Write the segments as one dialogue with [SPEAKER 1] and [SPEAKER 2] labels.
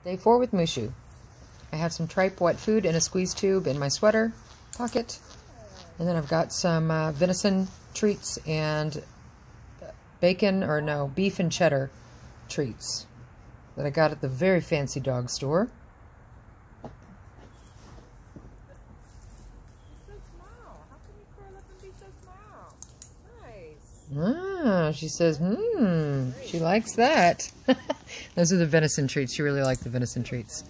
[SPEAKER 1] Day 4 with Mushu. I have some tripe wet food in a squeeze tube in my sweater pocket. And then I've got some venison treats and beef and cheddar treats that I got at the very fancy dog store. Ah, she says, she likes that. Those are the venison treats. She really liked the venison treats.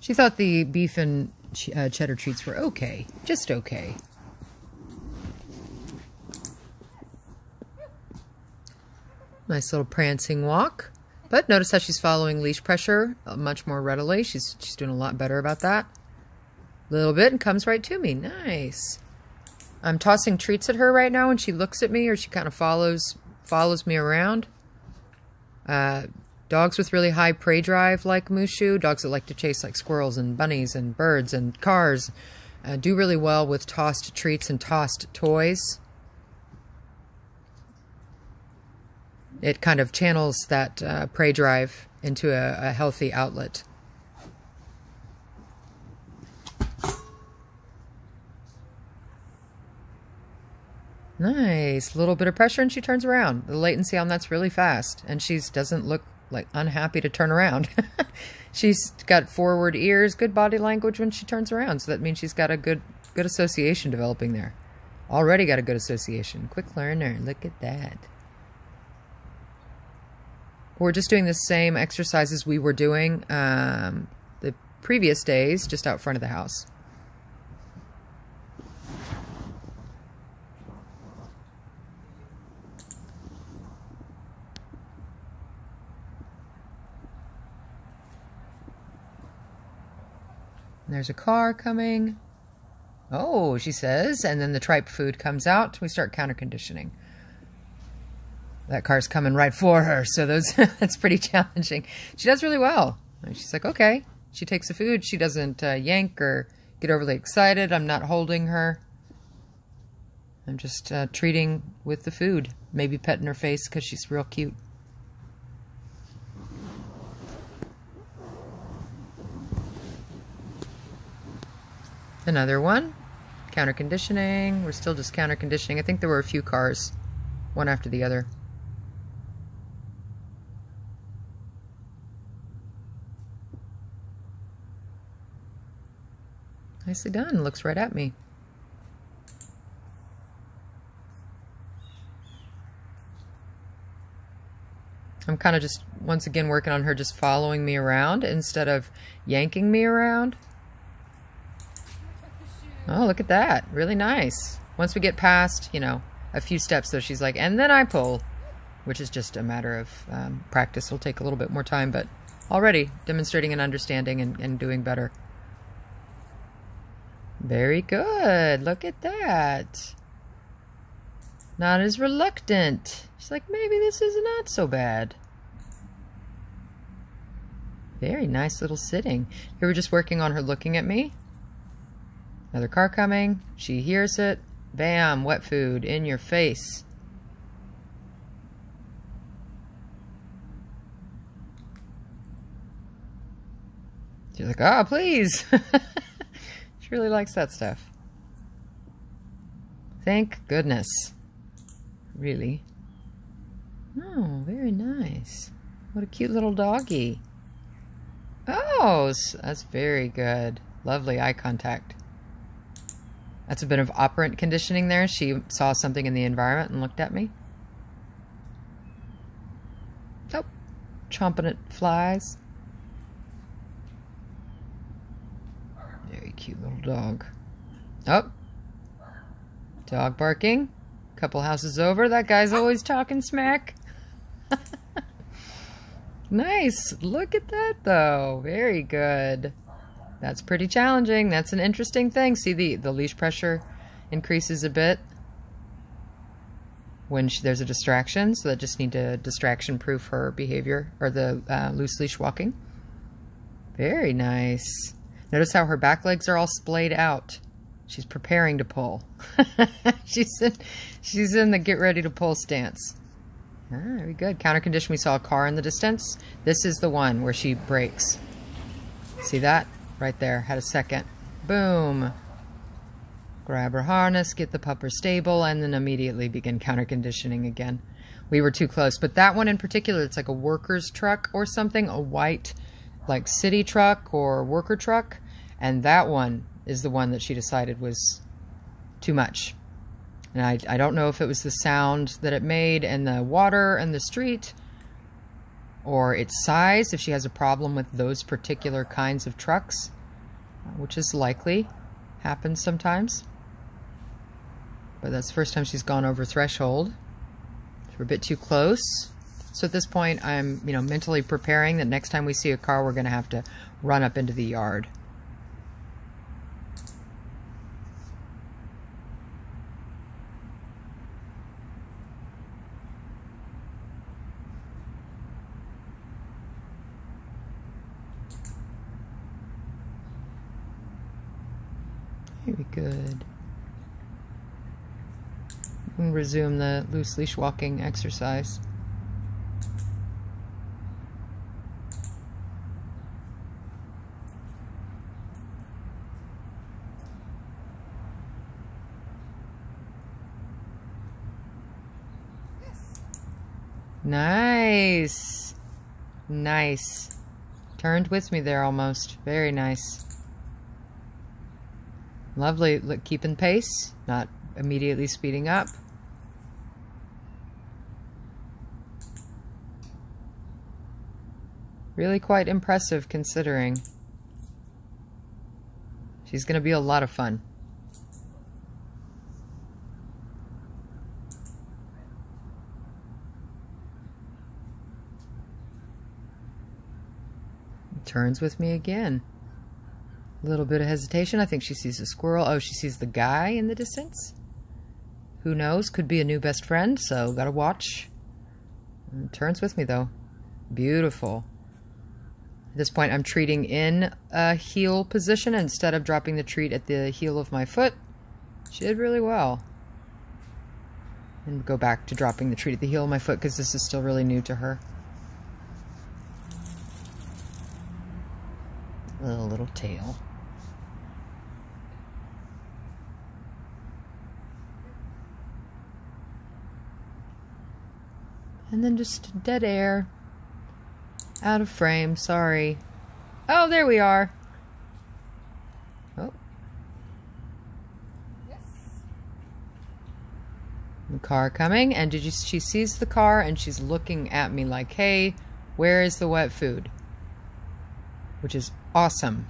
[SPEAKER 1] She thought the beef and cheddar treats were okay. Just okay. Nice little prancing walk. But notice how she's following leash pressure much more readily. She's doing a lot better about that. A little bit and comes right to me. Nice. I'm tossing treats at her right now and she looks at me, or she kind of follows me around. Dogs with really high prey drive like Mushu, dogs that like to chase like squirrels and bunnies and birds and cars, do really well with tossed treats and tossed toys. It kind of channels that prey drive into a healthy outlet. Nice. A little bit of pressure and she turns around. The latency on that's really fast. And she doesn't look like unhappy to turn around. She's got forward ears, good body language when she turns around. So that means she's got a good association developing there. Already got a good association. Quick learner. Look at that. We're just doing the same exercises we were doing the previous days, just out front of the house. There's a car coming. Oh, she says, and then the tripe food comes out. We start counter conditioning. That car's coming right for her, so that's pretty challenging. She does really well. She's like, okay. She takes the food. She doesn't yank or get overly excited. I'm not holding her. I'm just treating with the food. Maybe petting her face because she's real cute. Another one. Counter conditioning. We're still just counter conditioning. I think there were a few cars, one after the other. Nicely done. Looks right at me. I'm kind of just, once again, working on her just following me around instead of yanking me around. Oh, look at that. Really nice. Once we get past, a few steps, though, she's like, and then I pull, which is just a matter of practice. It'll take a little bit more time, but already demonstrating an understanding and doing better. Very good. Look at that. Not as reluctant. She's like, maybe this is not so bad. Very nice little sitting. Here we're just working on her looking at me. Another car coming. She hears it. Bam, wet food in your face. She's like, oh, please. She really likes that stuff. Thank goodness. Really. Oh, very nice. What a cute little doggy. Oh, that's very good. Lovely eye contact. That's a bit of operant conditioning there. She saw something in the environment and looked at me. Oh, chomping at flies. Very cute little dog. Oh, dog barking. Couple houses over. That guy's always talking smack. Nice. Look at that, though. Very good. That's pretty challenging. That's an interesting thing. See, the leash pressure increases a bit when there's a distraction, so that just need to distraction-proof her behavior, or the loose leash walking. Very nice. Notice how her back legs are all splayed out. She's preparing to pull. She's in the get ready to pull stance. Ah, very good. Counter condition. We saw a car in the distance. This is the one where she brakes. See that? Right there. Had a second. Boom. Grab her harness, get the pupper stable, and then immediately begin counter conditioning again. We were too close. But that one in particular, it's like a worker's truck or something, a white like city truck or worker truck. And that one is the one that she decided was too much. And I don't know if it was the sound that it made and the water and the street, or its size, if she has a problem with those particular kinds of trucks, which is likely, happens sometimes. But that's the first time she's gone over threshold. So we're a bit too close. So at this point, I'm, mentally preparing that next time we see a car, we're going to have to run up into the yard. Very good. And resume the loose leash walking exercise. Nice. Nice. Turned with me there almost. Very nice. Lovely. Look, keeping pace, not immediately speeding up. Really quite impressive considering. She's going to be a lot of fun. Turns with me again. A little bit of hesitation. I think she sees a squirrel. Oh, she sees the guy in the distance. Who knows? Could be a new best friend, so gotta watch. And turns with me though. Beautiful. At this point, I'm treating in a heel position instead of dropping the treat at the heel of my foot. She did really well. And go back to dropping the treat at the heel of my foot because this is still really new to her. A little tail. And then just dead air. Out of frame, sorry. Oh, there we are. Oh. Yes. The car coming, and she sees the car and she's looking at me like, hey, where is the wet food? Which is awesome.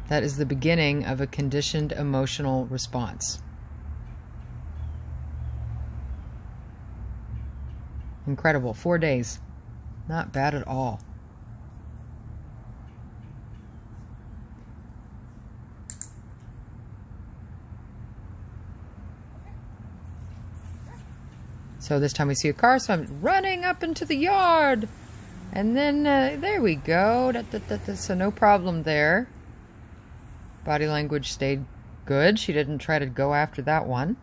[SPEAKER 1] That is the beginning of a conditioned emotional response. Incredible. 4 days. Not bad at all. So this time we see a car, so I'm running up into the yard. And then, there we go. So no problem there. Body language stayed good. She didn't try to go after that one.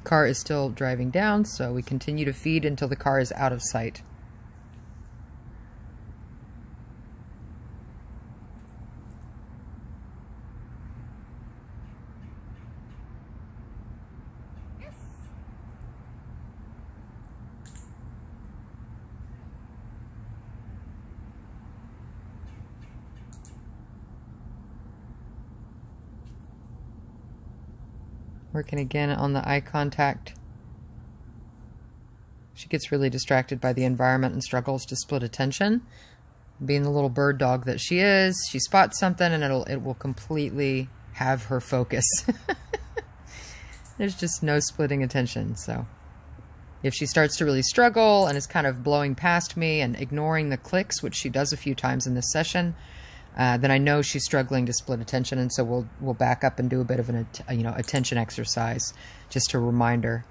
[SPEAKER 1] Car is still driving down, so we continue to feed until the car is out of sight. Working again on the eye contact. She gets really distracted by the environment and struggles to split attention. Being the little bird dog that she is, she spots something and it will completely have her focus. There's just no splitting attention. So if she starts to really struggle and is kind of blowing past me and ignoring the clicks, which she does a few times in this session, then I know she's struggling to split attention, and so we'll back up and do a bit of an attention exercise just to remind her,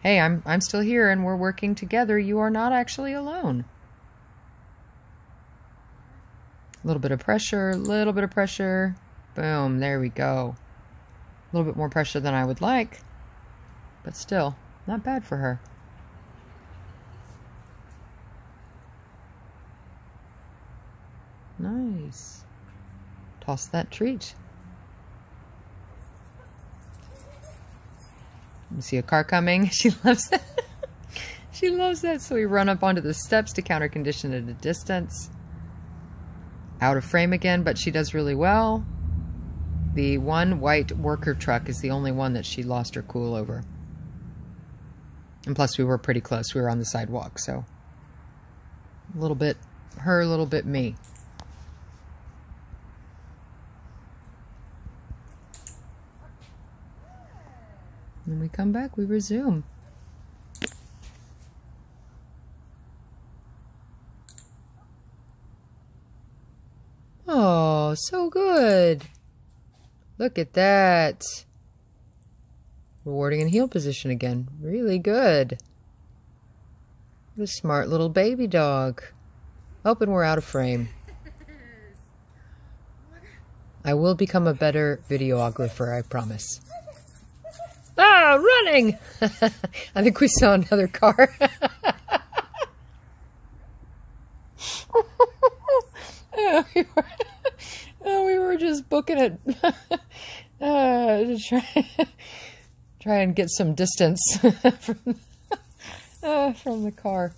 [SPEAKER 1] hey, I'm still here and we're working together. You are not actually alone. A little bit of pressure, boom, there we go. A little bit more pressure than I would like, but still not bad for her. Nice. Toss that treat. You see a car coming. She loves that. She loves that. So we run up onto the steps to counter condition at a distance. Out of frame again, but she does really well. The one white worker truck is the only one that she lost her cool over. And plus we were pretty close. We were on the sidewalk, so a little bit her, a little bit me. When we come back, we resume. Oh, so good. Look at that. Rewarding in heel position again. Really good. What a smart little baby dog. Oh, and we're out of frame. I will become a better videographer, I promise. Ah, running! I think we saw another car. We were just booking it to try and get some distance from the car.